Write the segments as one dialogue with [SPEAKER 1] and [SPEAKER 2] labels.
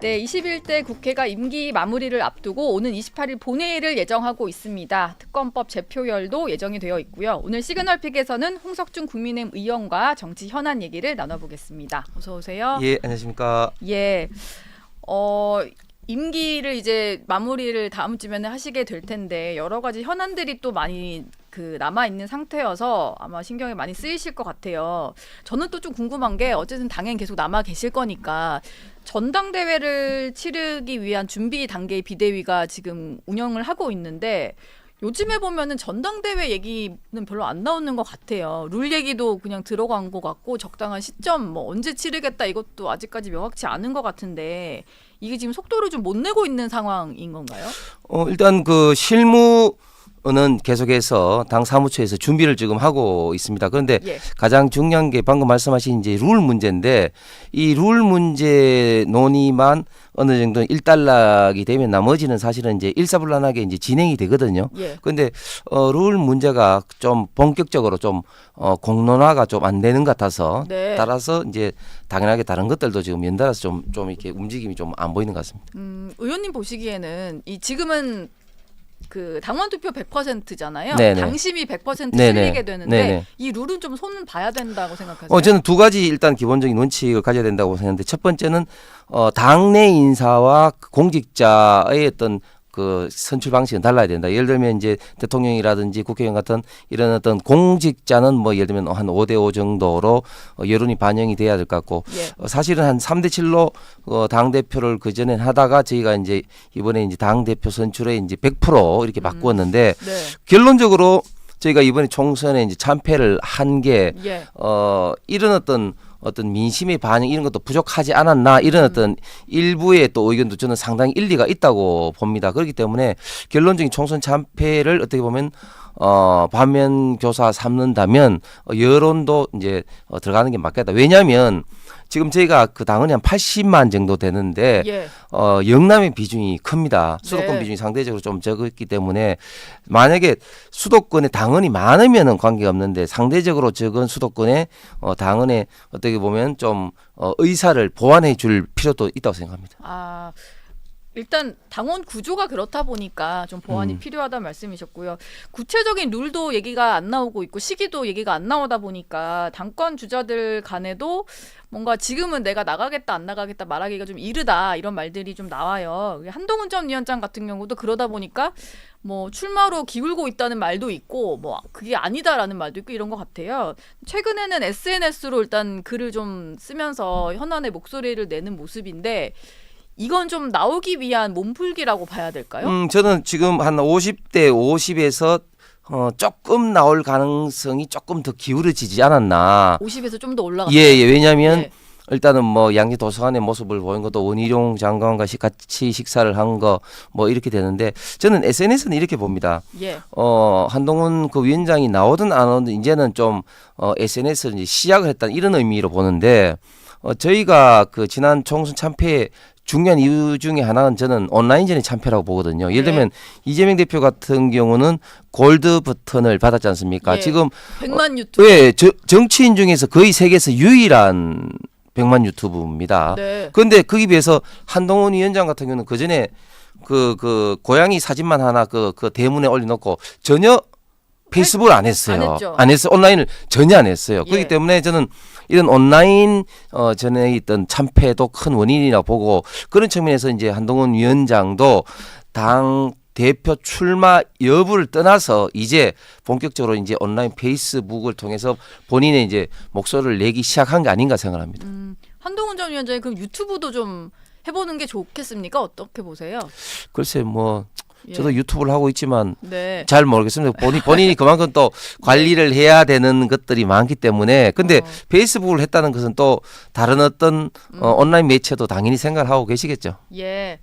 [SPEAKER 1] 네, 21대 국회가 임기 마무리를 앞두고 오는 28일 본회의를 예정하고 있습니다. 특검법 재표결도 예정이 되어 있고요. 오늘 시그널픽에서는 홍석준 국민의힘 의원과 정치 현안 얘기를 나눠보겠습니다. 어서 오세요.
[SPEAKER 2] 예, 안녕하십니까.
[SPEAKER 1] 예, 임기를 이제 마무리를 다음 주면에 하시게 될 텐데 여러 가지 현안들이 또 많이 남아 있는 상태여서 아마 신경이 많이 쓰이실 것 같아요. 저는 또 좀 궁금한 게 어쨌든 당연히 계속 남아 계실 거니까 전당대회를 치르기 위한 준비 단계의 비대위가 지금 운영을 하고 있는데 요즘에 보면은 전당대회 얘기는 별로 안 나오는 것 같아요. 룰 얘기도 그냥 들어간 것 같고 적당한 시점 뭐 언제 치르겠다 이것도 아직까지 명확치 않은 것 같은데 이게 지금 속도를 좀 못 내고 있는 상황인 건가요?
[SPEAKER 2] 일단 그 실무는 계속해서 당 사무처에서 준비를 지금 하고 있습니다. 그런데
[SPEAKER 1] 예.
[SPEAKER 2] 가장 중요한 게 방금 말씀하신 이제 룰 문제인데 이 룰 문제 논의만 어느 정도 일단락이 되면 나머지는 사실은 이제 일사불란하게 이제 진행이 되거든요.
[SPEAKER 1] 예.
[SPEAKER 2] 그런데 룰 문제가 좀 본격적으로 좀 공론화가 좀 안 되는 것 같아서
[SPEAKER 1] 네.
[SPEAKER 2] 따라서 이제 당연하게 다른 것들도 지금 연달아서 좀 이렇게 움직임이 좀 안 보이는 것 같습니다.
[SPEAKER 1] 의원님 보시기에는 이 지금은 그 당원 투표 100%잖아요.
[SPEAKER 2] 네네.
[SPEAKER 1] 당심이 100%
[SPEAKER 2] 네네.
[SPEAKER 1] 실리게 되는데
[SPEAKER 2] 네네.
[SPEAKER 1] 이 룰은 좀 손 봐야 된다고 생각하세요?
[SPEAKER 2] 저는 두 가지 일단 기본적인 원칙을 가져야 된다고 생각하는데 첫 번째는 당내 인사와 공직자의 어떤 그 선출 방식은 달라야 된다. 예를 들면 이제 대통령이라든지 국회의원 같은 이런 어떤 공직자는 뭐 예를 들면 한 5대5 정도로 여론이 반영이 돼야 될 것 같고
[SPEAKER 1] 예.
[SPEAKER 2] 사실은 한 3대7로 당 대표를 그 전에 하다가 저희가 이제 이번에 이제 당 대표 선출에 이제 100% 이렇게 바꾸었는데
[SPEAKER 1] 네.
[SPEAKER 2] 결론적으로 저희가 이번에 총선에 이제 참패를 한 게
[SPEAKER 1] 예.
[SPEAKER 2] 이런 어떤 민심의 반영 이런 것도 부족하지 않았나 이런 어떤 일부의 또 의견도 저는 상당히 일리가 있다고 봅니다. 그렇기 때문에 결론적인 총선 참패를 어떻게 보면 반면 교사 삼는다면 여론도 이제 들어가는 게 맞겠다. 왜냐하면 지금 저희가 그 당원이 한 80만 정도 되는데
[SPEAKER 1] 예.
[SPEAKER 2] 영남의 비중이 큽니다. 수도권
[SPEAKER 1] 네.
[SPEAKER 2] 비중이 상대적으로 좀 적었기 때문에 만약에 수도권에 당원이 많으면은 관계가 없는데 상대적으로 적은 수도권에 당원의 어떻게 보면 좀 의사를 보완해 줄 필요도 있다고 생각합니다.
[SPEAKER 1] 아, 일단 당원 구조가 그렇다 보니까 좀 보완이 필요하다는 말씀이셨고요. 구체적인 룰도 얘기가 안 나오고 있고 시기도 얘기가 안 나오다 보니까 당권 주자들 간에도 뭔가 지금은 내가 나가겠다 안 나가겠다 말하기가 좀 이르다 이런 말들이 좀 나와요. 한동훈 전 위원장 같은 경우도 그러다 보니까 뭐 출마로 기울고 있다는 말도 있고 뭐 그게 아니다라는 말도 있고 이런 것 같아요. 최근에는 SNS로 일단 글을 좀 쓰면서 현안의 목소리를 내는 모습인데 이건 좀 나오기 위한 몸풀기라고 봐야 될까요?
[SPEAKER 2] 저는 지금 한 50대 50에서 조금 나올 가능성이 조금 더 기울어지지 않았나.
[SPEAKER 1] 50에서 좀 더 올라갔어요.
[SPEAKER 2] 예, 왜냐하면
[SPEAKER 1] 예.
[SPEAKER 2] 일단은 뭐 양재 도서관의 모습을 보인 것도 원희룡 장관과 같이 식사를 한 거 뭐 이렇게 되는데 저는 SNS는 이렇게 봅니다.
[SPEAKER 1] 예.
[SPEAKER 2] 한동훈 그 위원장이 나오든 안 오든 이제는 좀 SNS를 이제 시작을 했다는 이런 의미로 보는데 저희가 그 지난 총선 참패 중요한 이유 중에 하나는 저는 온라인전의 참패라고 보거든요. 예를 들면 이재명 대표 같은 경우는 골드 버튼을 받았지 않습니까?
[SPEAKER 1] 예.
[SPEAKER 2] 지금
[SPEAKER 1] 100만 유튜브.
[SPEAKER 2] 예, 정치인 중에서 거의 세계에서 유일한 100만 유튜브입니다.
[SPEAKER 1] 네.
[SPEAKER 2] 그런데 거기에 비해서 한동훈 위원장 같은 경우는 그 전에 그 고양이 사진만 하나 그 대문에 올려놓고 전혀 페이스북을 안 했어요.
[SPEAKER 1] 안 했죠.
[SPEAKER 2] 안 했어. 온라인을 전혀 안 했어요.
[SPEAKER 1] 예.
[SPEAKER 2] 그렇기 때문에 저는 이런 온라인 전에 있던 참패도 큰 원인이라고 보고 그런 측면에서 이제 한동훈 위원장도 당 대표 출마 여부를 떠나서 이제 본격적으로 이제 온라인 페이스북을 통해서 본인의 이제 목소리를 내기 시작한 게 아닌가 생각합니다.
[SPEAKER 1] 한동훈 전 위원장이 그럼 유튜브도 좀 해보는 게 좋겠습니까? 어떻게 보세요?
[SPEAKER 2] 글쎄 뭐
[SPEAKER 1] 예.
[SPEAKER 2] 저도 유튜브를 하고 있지만
[SPEAKER 1] 네.
[SPEAKER 2] 잘 모르겠습니다. 본인이 그만큼 또 관리를 해야 되는 것들이 많기 때문에 근데 페이스북을 했다는 것은 또 다른 어떤 온라인 매체도 당연히 생각을 하고 계시겠죠.
[SPEAKER 1] 예.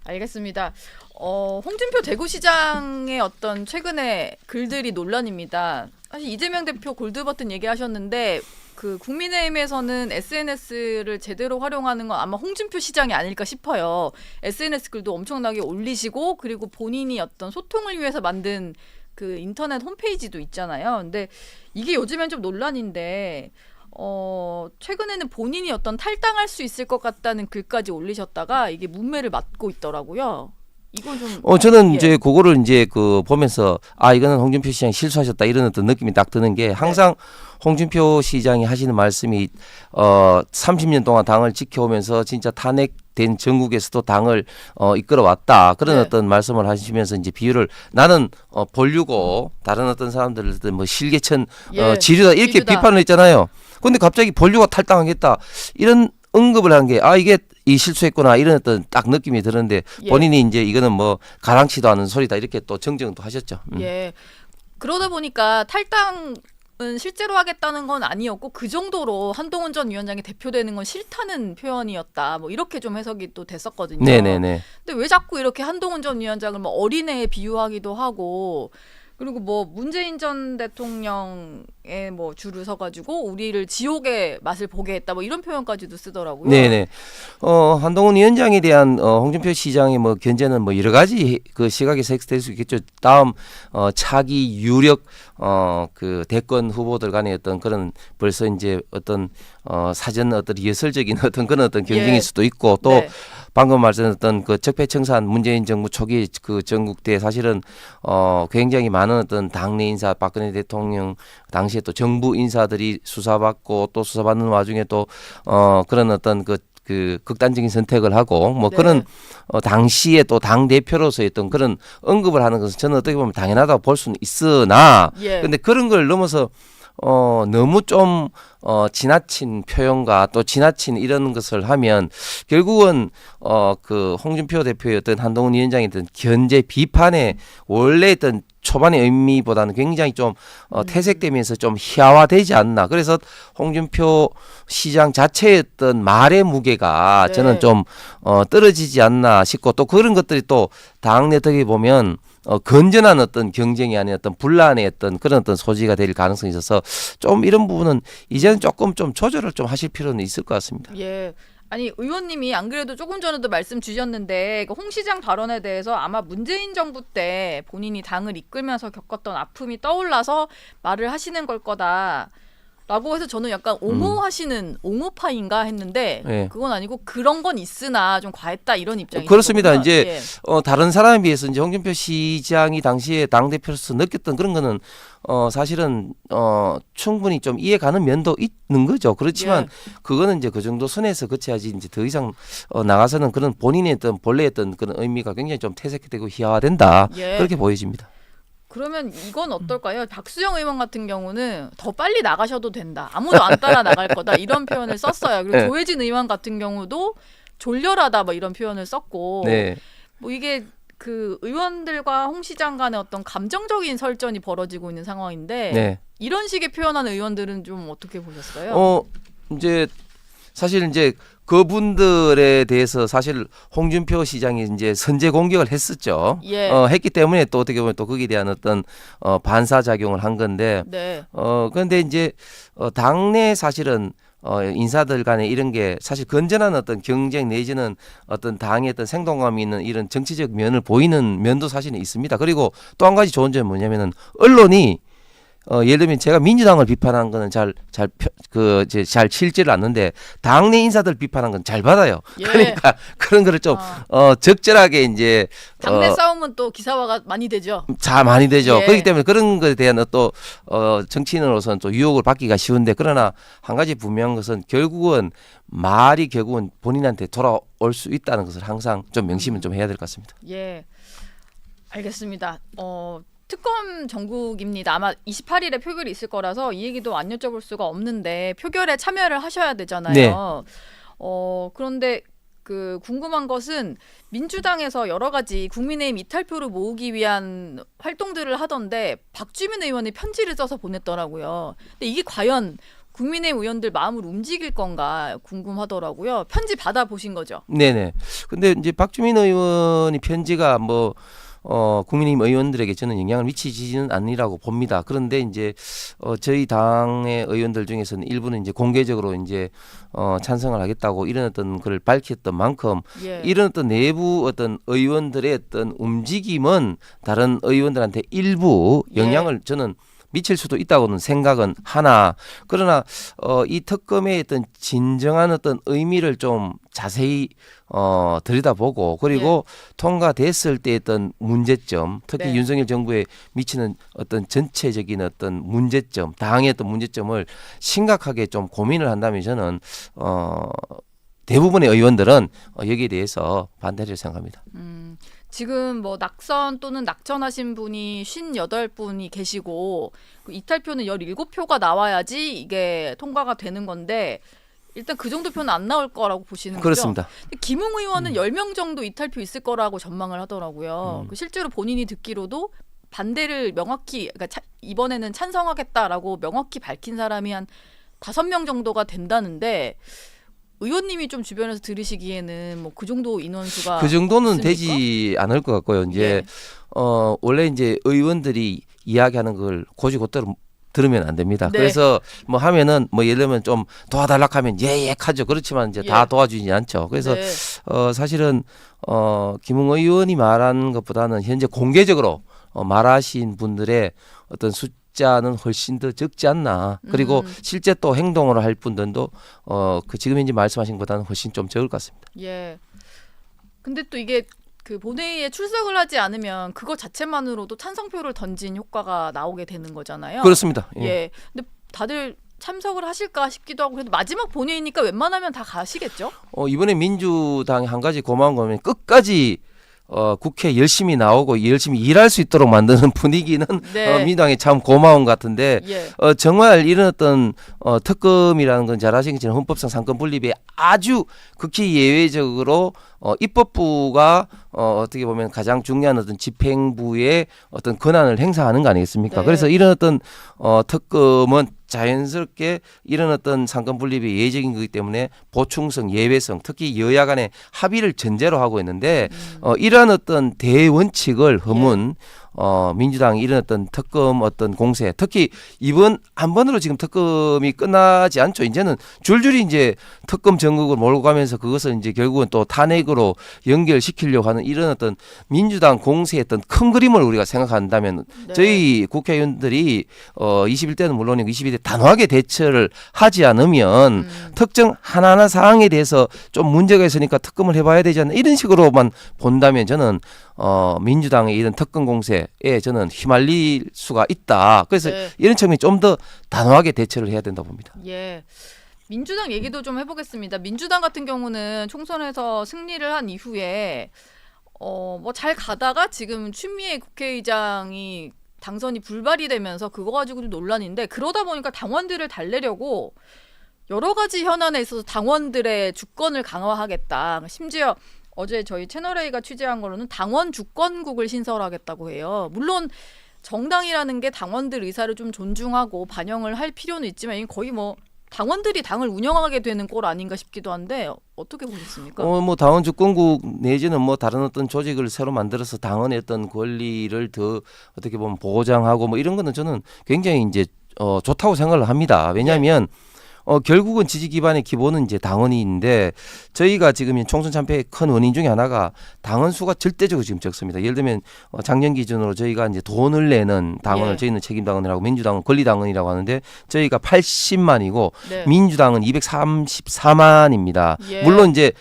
[SPEAKER 1] 알겠습니다. 홍준표 대구시장의 어떤 최근의 글들이 논란입니다. 사실 이재명 대표 골드버튼 얘기하셨는데 그 국민의힘에서는 SNS를 제대로 활용하는 건 아마 홍준표 시장이 아닐까 싶어요. SNS 글도 엄청나게 올리시고 그리고 본인이 어떤 소통을 위해서 만든 그 인터넷 홈페이지도 있잖아요. 근데 이게 요즘엔 좀 논란인데 최근에는 본인이 어떤 탈당할 수 있을 것 같다는 글까지 올리셨다가 이게 문매를 맞고 있더라고요. 이건 좀
[SPEAKER 2] 저는
[SPEAKER 1] 예.
[SPEAKER 2] 이제 그거를 이제 그 보면서 이거는 홍준표 시장이 실수하셨다 이런 어떤 느낌이 딱 드는 게 항상 홍준표 시장이 하시는 말씀이 30년 동안 당을 지켜오면서 진짜 탄핵된 전국에서도 당을 이끌어왔다 그런
[SPEAKER 1] 네.
[SPEAKER 2] 어떤 말씀을 하시면서 이제 비유를 나는 본류고 다른 어떤 사람들은 뭐 실개천 지류다 이렇게
[SPEAKER 1] 지류다.
[SPEAKER 2] 비판을 했잖아요. 근데 갑자기 본류가 탈당하겠다 이런 언급을 한 게 이게 이 실수했구나 이런 어떤 딱 느낌이 드는데
[SPEAKER 1] 예.
[SPEAKER 2] 본인이 이제 이거는 뭐 가랑치도 않은 소리다 이렇게 또 정정도 하셨죠.
[SPEAKER 1] 예. 그러다 보니까 탈당은 실제로 하겠다는 건 아니었고 그 정도로 한동훈 전 위원장이 대표되는 건 싫다는 표현이었다. 뭐 이렇게 좀 해석이 또 됐었거든요.
[SPEAKER 2] 네네네.
[SPEAKER 1] 근데 왜 자꾸 이렇게 한동훈 전 위원장을 뭐 어린애에 비유하기도 하고 그리고 뭐 문재인 전 대통령의 뭐 줄을 서가지고 우리를 지옥의 맛을 보게 했다 뭐 이런 표현까지도 쓰더라고요.
[SPEAKER 2] 네네. 한동훈 위원장에 대한 홍준표 시장의 뭐 견제는 뭐 여러 가지 그 시각에서 해석될 수 있겠죠. 다음 차기 유력 그 대권 후보들 간의 어떤 그런 벌써 이제 어떤 사전 어떤 예설적인 어떤 그런 어떤 경쟁일
[SPEAKER 1] 예.
[SPEAKER 2] 수도 있고 또
[SPEAKER 1] 네.
[SPEAKER 2] 방금 말씀드렸던 그 적폐청산 문재인 정부 초기 그 전국 때 사실은 굉장히 많은 어떤 당내 인사 박근혜 대통령 당시에 또 정부 인사들이 수사받고 또 수사받는 와중에 또 그런 어떤 그 극단적인 선택을 하고 뭐
[SPEAKER 1] 네.
[SPEAKER 2] 그런 당시에 또 당 대표로서 어떤 그런 언급을 하는 것은 저는 어떻게 보면 당연하다고 볼 수는 있으나
[SPEAKER 1] 예.
[SPEAKER 2] 근데 그런 걸 넘어서 너무 좀 지나친 표현과 또 지나친 이런 것을 하면 결국은 그 홍준표 대표의 어떤 한동훈 위원장의 어떤 견제 비판에 원래 어떤 초반의 의미보다는 굉장히 좀 퇴색되면서 좀 희화화되지 않나. 그래서 홍준표 시장 자체의 어떤 말의 무게가
[SPEAKER 1] 네.
[SPEAKER 2] 저는 좀 떨어지지 않나 싶고 또 그런 것들이 또 당내 어떻게 보면 건전한 어떤 경쟁이 아닌 어떤 분란의 어떤 그런 어떤 소지가 될 가능성이 있어서 좀 이런 부분은 이제는 조금 좀 조절을 좀 하실 필요는 있을 것 같습니다.
[SPEAKER 1] 예. 아니 의원님이 안 그래도 조금 전에도 말씀 주셨는데 그 홍 시장 발언에 대해서 아마 문재인 정부 때 본인이 당을 이끌면서 겪었던 아픔이 떠올라서 말을 하시는 걸 거다. 라고 해서 저는 약간 옹호하시는 옹호파인가 했는데
[SPEAKER 2] 예.
[SPEAKER 1] 그건 아니고 그런 건 있으나 좀 과했다 이런 입장이죠.
[SPEAKER 2] 그렇습니다. 이제 다른 사람에 비해서 이제 홍준표 시장이 당시에 당 대표로서 느꼈던 그런 거는 사실은 충분히 좀 이해 가는 면도 있는 거죠. 그렇지만 그거는 이제 그 정도 선에서 그쳐야지 이제 더 이상 나가서는 그런 본인의 어떤 본래 어떤 그런 의미가 굉장히 좀 퇴색되고 희화화된다.
[SPEAKER 1] 예.
[SPEAKER 2] 그렇게 보여집니다.
[SPEAKER 1] 그러면 이건 어떨까요? 박수영 의원 같은 경우는 더 빨리 나가셔도 된다. 아무도 안 따라 나갈 거다. 이런 표현을 썼어요. 그리고
[SPEAKER 2] 네.
[SPEAKER 1] 조혜진 의원 같은 경우도 졸렬하다 뭐 이런 표현을 썼고
[SPEAKER 2] 네.
[SPEAKER 1] 뭐 이게 그 의원들과 홍 시장 간의 어떤 감정적인 설전이 벌어지고 있는 상황인데
[SPEAKER 2] 네.
[SPEAKER 1] 이런 식의 표현하는 의원들은 좀 어떻게 보셨어요?
[SPEAKER 2] 이제 사실 이제 그분들에 대해서 사실 홍준표 시장이 이제 선제 공격을 했었죠.
[SPEAKER 1] 예.
[SPEAKER 2] 했기 때문에 또 어떻게 보면 또 거기에 대한 어떤 반사 작용을 한 건데
[SPEAKER 1] 네.
[SPEAKER 2] 그런데 이제 당내 사실은 인사들 간에 이런 게 사실 건전한 어떤 경쟁 내지는 어떤 당의 어떤 생동감이 있는 이런 정치적 면을 보이는 면도 사실은 있습니다. 그리고 또 한 가지 좋은 점은 뭐냐면은 언론이 예를 들면 제가 민주당을 비판한 거는 잘 치지를 않는데 당내 인사들 비판한 건 잘 받아요.
[SPEAKER 1] 예.
[SPEAKER 2] 그러니까 그런 거를 좀 적절하게 이제
[SPEAKER 1] 당내 싸움은 또 기사화가 많이 되죠.
[SPEAKER 2] 잘 많이 되죠.
[SPEAKER 1] 예.
[SPEAKER 2] 그렇기 때문에 그런 것에 대한 또 정치인으로서는 또 유혹을 받기가 쉬운데 그러나 한 가지 분명한 것은 결국은 말이 결국은 본인한테 돌아올 수 있다는 것을 항상 좀 명심은 좀 해야 될 것 같습니다.
[SPEAKER 1] 예. 알겠습니다. 특검 전국입니다. 아마 28일에 표결이 있을 거라서 이 얘기도 안 여쭤볼 수가 없는데 표결에 참여를 하셔야 되잖아요.
[SPEAKER 2] 네.
[SPEAKER 1] 그런데 그 궁금한 것은 민주당에서 여러 가지 국민의힘 이탈표를 모으기 위한 활동들을 하던데 박주민 의원이 편지를 써서 보냈더라고요. 근데 이게 과연 국민의힘 의원들 마음을 움직일 건가 궁금하더라고요. 편지 받아 보신 거죠?
[SPEAKER 2] 네네. 근데 이제 박주민 의원이 편지가 뭐 국민의힘 의원들에게 저는 영향을 미치지는 않으리라고 봅니다. 그런데 이제 저희 당의 의원들 중에서는 일부는 이제 공개적으로 이제 찬성을 하겠다고 이런 어떤 걸 밝혔던 만큼
[SPEAKER 1] 예.
[SPEAKER 2] 이런 어떤 내부 어떤 의원들의 어떤 움직임은 다른 의원들한테 일부 영향을 저는 미칠 수도 있다고는 생각은 하나 그러나 이 특검의 어떤 진정한 어떤 의미를 좀 자세히 들여다보고 그리고 통과됐을 때 어떤 문제점 특히
[SPEAKER 1] 네.
[SPEAKER 2] 윤석열 정부에 미치는 어떤 전체적인 어떤 문제점 당의 어떤 문제점을 심각하게 좀 고민을 한다면 저는 대부분의 의원들은 여기에 대해서 반대를 생각합니다.
[SPEAKER 1] 지금 뭐 낙선 또는 낙천하신 분이 58분이 계시고 그 이탈표는 17표가 나와야지 이게 통과가 되는 건데 일단 그 정도 표는 안 나올 거라고 보시는
[SPEAKER 2] 그렇습니다.
[SPEAKER 1] 거죠? 근데 김웅 의원은 10명 정도 이탈표 있을 거라고 전망을 하더라고요. 그 실제로 본인이 듣기로도 반대를 명확히 그러니까 이번에는 찬성하겠다라고 명확히 밝힌 사람이 한 5명 정도가 된다는데 의원님이 좀 주변에서 들으시기에는 뭐 그 정도 인원수가
[SPEAKER 2] 그 정도는
[SPEAKER 1] 있습니까?
[SPEAKER 2] 되지 않을 것 같고요. 이제 원래 이제 의원들이 이야기하는 걸 곧이곧대로 들으면 안 됩니다.
[SPEAKER 1] 네.
[SPEAKER 2] 그래서 뭐 하면은 뭐 예를 들면 좀 도와달라 하면 예예 하죠. 그렇지만 이제 다 도와주지 않죠. 그래서
[SPEAKER 1] 네.
[SPEAKER 2] 사실은 김웅 의원이 말한 것보다는 현재 공개적으로 말하신 분들의 어떤 숫자는 훨씬 더 적지 않나. 그리고 실제 또 행동을 할 분들도 그 지금 현재 말씀하신 것보다는 훨씬 좀 적을 것 같습니다.
[SPEAKER 1] 예. 근데 또 이게 그 본회의에 출석을 하지 않으면 그거 자체만으로도 찬성표를 던진 효과가 나오게 되는 거잖아요.
[SPEAKER 2] 그렇습니다. 예.
[SPEAKER 1] 예. 근데 다들 참석을 하실까 싶기도 하고 그래도 마지막 본회의니까 웬만하면 다 가시겠죠?
[SPEAKER 2] 이번에 민주당이 한 가지 고마운 거면 끝까지 국회 열심히 나오고 열심히 일할 수 있도록 만드는 분위기는
[SPEAKER 1] 네.
[SPEAKER 2] 민주당이 참 고마운 것 같은데
[SPEAKER 1] 예.
[SPEAKER 2] 정말 이런 어떤 특검이라는 건 잘 아시는 것처럼 헌법상 상권 분립이 아주 극히 예외적으로 입법부가 어떻게 보면 가장 중요한 어떤 집행부의 어떤 권한을 행사하는 거 아니겠습니까?
[SPEAKER 1] 네.
[SPEAKER 2] 그래서 이런 어떤 특검은 자연스럽게 이런 어떤 상권 분립이 예외적인 거기 때문에 보충성, 예외성, 특히 여야 간의 합의를 전제로 하고 있는데 이러한 어떤 대원칙을 허문 민주당이 이런 어떤 특검 어떤 공세, 특히 이번 한 번으로 지금 특검이 끝나지 않죠. 이제는 줄줄이 이제 특검 전국을 몰고 가면서 그것을 이제 결국은 또 탄핵으로 연결시키려고 하는 이런 어떤 민주당 공세의 어떤 큰 그림을 우리가 생각한다면
[SPEAKER 1] 네.
[SPEAKER 2] 저희 국회의원들이 21대는 물론이고 22대 단호하게 대처를 하지 않으면 특정 하나하나 사항에 대해서 좀 문제가 있으니까 특검을 해봐야 되지 않나 이런 식으로만 본다면 저는 민주당의 이런 특검 공세에 저는 휘말릴 수가 있다. 그래서
[SPEAKER 1] 네.
[SPEAKER 2] 이런 측면이 좀 더 단호하게 대처를 해야 된다고 봅니다.
[SPEAKER 1] 예. 민주당 얘기도 좀 해보겠습니다. 민주당 같은 경우는 총선에서 승리를 한 이후에 뭐 잘 가다가 지금 추미애 국회의장이 당선이 불발이 되면서 그거 가지고 좀 논란인데 그러다 보니까 당원들을 달래려고 여러 가지 현안에 있어서 당원들의 주권을 강화하겠다. 심지어 어제 저희 채널A가 취재한 거로는 당원 주권국을 신설하겠다고 해요. 물론 정당이라는 게 당원들 의사를 좀 존중하고 반영을 할 필요는 있지만 이건 거의 뭐 당원들이 당을 운영하게 되는 꼴 아닌가 싶기도 한데 어떻게 보셨습니까?
[SPEAKER 2] 뭐 당원 주권국 내지는 뭐 다른 어떤 조직을 새로 만들어서 당원의 어떤 권리를 더 어떻게 보면 보장하고 뭐 이런 거는 저는 굉장히 이제 좋다고 생각을 합니다. 왜냐하면 결국은 지지 기반의 기본은 이제 당원인데 저희가 지금 총선 참패의 큰 원인 중에 하나가 당원 수가 절대적으로 지금 적습니다. 예를 들면 작년 기준으로 저희가 이제 돈을 내는 당원을 저희는 책임 당원이라고 민주당은 권리 당원이라고 하는데 저희가 80만이고
[SPEAKER 1] 네.
[SPEAKER 2] 민주당은 234만입니다.
[SPEAKER 1] 예.
[SPEAKER 2] 물론 이제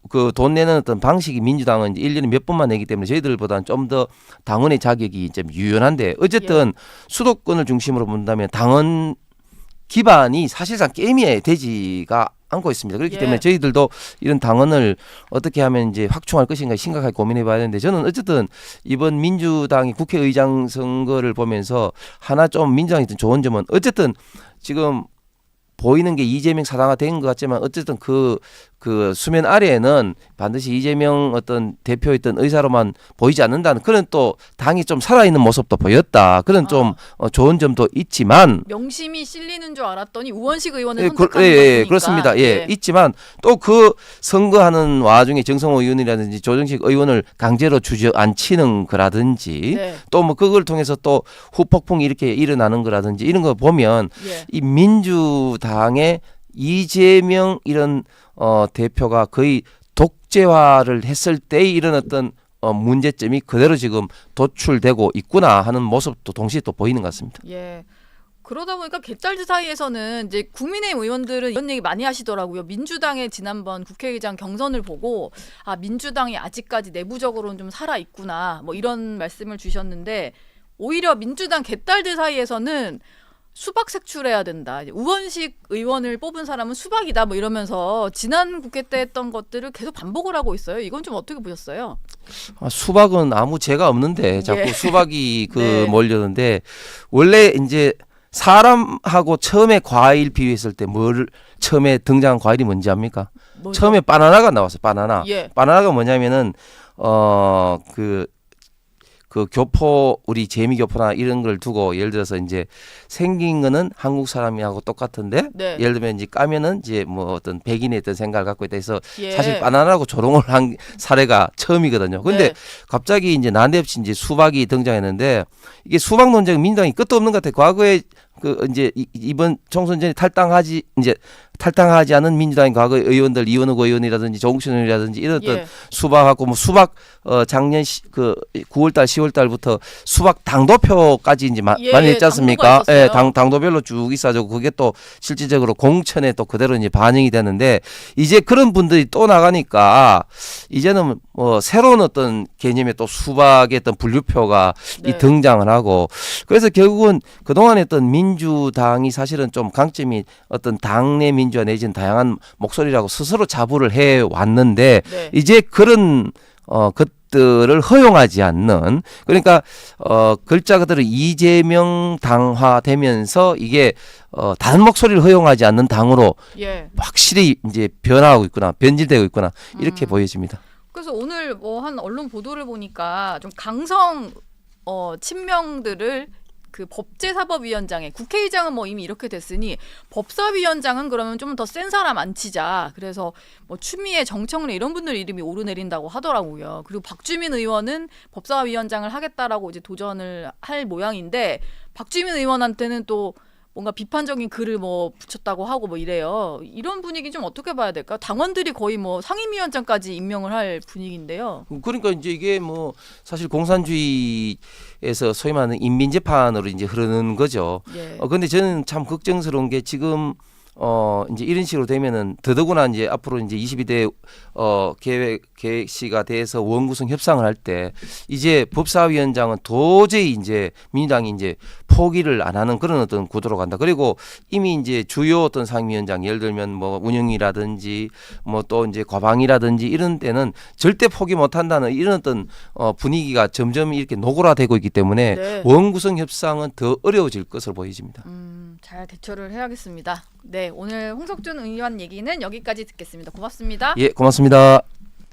[SPEAKER 2] 그 돈 내는 어떤 방식이 민주당은 이제 1년에 몇 번만 내기 때문에 저희들보다는 좀 더 당원의 자격이 좀 유연한데 어쨌든 수도권을 중심으로 본다면 당원 기반이 사실상 게임이 되지가 않고 있습니다. 그렇기 때문에 저희들도 이런 당원을 어떻게 하면 이제 확충할 것인가 심각하게 고민해봐야 되는데 저는 어쨌든 이번 민주당이 국회의장 선거를 보면서 하나 좀 민주당이 좋은 점은 어쨌든 지금 보이는 게 이재명 사당화 된 것 같지만 어쨌든 그 수면 아래에는 반드시 이재명 어떤 대표였던 의사로만 보이지 않는다는 그런 또 당이 좀 살아있는 모습도 보였다. 그런 좀 좋은 점도 있지만
[SPEAKER 1] 명심이 실리는 줄 알았더니 우원식 의원을
[SPEAKER 2] 예,
[SPEAKER 1] 선택하는 거니까.
[SPEAKER 2] 그렇습니다. 예, 있지만 또 그 선거하는 와중에 정성호 의원이라든지 조정식 의원을 강제로 주저앉히는 거라든지 또 뭐 그걸 통해서 또 후폭풍이 이렇게 일어나는 거라든지 이런 거 보면 이 민주당의 이재명 이런 대표가 거의 독재화를 했을 때 이런 어떤 문제점이 그대로 지금 도출되고 있구나 하는 모습도 동시에 또 보이는 것 같습니다.
[SPEAKER 1] 예. 그러다 보니까 개딸들 사이에서는 이제 국민의힘 의원들은 이런 얘기 많이 하시더라고요. 민주당의 지난번 국회의장 경선을 보고 아 민주당이 아직까지 내부적으로는 좀 살아 있구나 뭐 이런 말씀을 주셨는데 오히려 민주당 개딸들 사이에서는 수박 색출해야 된다. 우원식 의원을 뽑은 사람은 수박이다 뭐 이러면서 지난 국회 때 했던 것들을 계속 반복을 하고 있어요. 이건 좀 어떻게 보셨어요?
[SPEAKER 2] 수박은 아무 죄가 없는데 자꾸
[SPEAKER 1] 예.
[SPEAKER 2] 수박이
[SPEAKER 1] 네.
[SPEAKER 2] 몰려는데 원래 이제 사람하고 처음에 과일 비유했을 때 뭘 처음에 등장한 과일이 뭔지 압니까?
[SPEAKER 1] 뭐죠?
[SPEAKER 2] 처음에 바나나가 나왔어요. 바나나.
[SPEAKER 1] 예.
[SPEAKER 2] 바나나가 뭐냐면은 그 교포 우리 재미교포나 이런 걸 두고 예를 들어서 이제 생긴 거는 한국 사람이하고 똑같은데
[SPEAKER 1] 네.
[SPEAKER 2] 예를 들면 이제 까면은 이제 뭐 어떤 백인의 어떤 생각을 갖고 있다 해서
[SPEAKER 1] 예.
[SPEAKER 2] 사실 바나나하고 조롱을 한 사례가 처음이거든요. 근데
[SPEAKER 1] 네.
[SPEAKER 2] 갑자기 이제 난데없이 이제 수박이 등장했는데 이게 수박 논쟁 민주당이 끝도 없는 것 같아요. 과거에 그 이제 이번 총선 전에 탈당하지 않은 민주당의 과거 의원들 이원욱 의원이라든지 조홍천 의원이라든지 이런 어떤
[SPEAKER 1] 예.
[SPEAKER 2] 수박하고 뭐 수박 작년 그 9월달 10월달부터 수박 당도표까지 이제 많이 했지 않습니까?
[SPEAKER 1] 당도가
[SPEAKER 2] 예,
[SPEAKER 1] 있었어요.
[SPEAKER 2] 당도별로 쭉 있어가지고 그게 또 실질적으로 공천에 또 그대로 이제 반영이 되는데 이제 그런 분들이 또 나가니까 이제는 뭐 새로운 어떤 개념의 또 수박의 어떤 분류표가
[SPEAKER 1] 네.
[SPEAKER 2] 이 등장을 하고 그래서 결국은 그동안 했던 민주당이 사실은 좀 강점이 어떤 당내 민주화 내지는 다양한 목소리라고 스스로 자부를 해 왔는데
[SPEAKER 1] 네.
[SPEAKER 2] 이제 그런 것들을 허용하지 않는 그러니까 글자 그대로 이재명 당화되면서 이게 다른 목소리를 허용하지 않는 당으로
[SPEAKER 1] 예.
[SPEAKER 2] 확실히 이제 변화하고 있구나 변질되고 있구나 이렇게 보여집니다.
[SPEAKER 1] 그래서 오늘 뭐 한 언론 보도를 보니까 좀 강성 친명들을 그 법제사법위원장에 국회의장은 뭐 이미 이렇게 됐으니 법사위원장은 그러면 좀 더 센 사람 앉히자. 그래서 뭐 추미애 정청래 이런 분들 이름이 오르내린다고 하더라고요. 그리고 박주민 의원은 법사위원장을 하겠다라고 이제 도전을 할 모양인데 박주민 의원한테는 또 뭔가 비판적인 글을 뭐 붙였다고 하고 뭐 이래요. 이런 분위기 좀 어떻게 봐야 될까? 당원들이 거의 뭐 상임위원장까지 임명을 할 분위기인데요.
[SPEAKER 2] 그러니까 이제 이게 뭐 사실 공산주의에서 소위 말하는 인민재판으로 이제 흐르는 거죠.
[SPEAKER 1] 예.
[SPEAKER 2] 근데 저는 참 걱정스러운 게 지금 이제 이런 식으로 되면은 더더구나 이제 앞으로 이제 22대 계획시가 돼서 원구성 협상을 할 때 이제 법사위원장은 도저히 이제 민주당이 이제 포기를 안 하는 그런 어떤 구도로 간다. 그리고 이미 이제 주요 어떤 상임위원장 예를 들면 뭐 운영이라든지 뭐 또 이제 과방이라든지 이런 때는 절대 포기 못 한다는 이런 어떤 분위기가 점점 이렇게 노골화되고 있기 때문에
[SPEAKER 1] 네.
[SPEAKER 2] 원구성 협상은 더 어려워질 것으로 보여집니다.
[SPEAKER 1] 잘 대처를 해야겠습니다. 네, 오늘 홍석준 의원 얘기는 여기까지 듣겠습니다. 고맙습니다.
[SPEAKER 2] 예, 고맙습니다.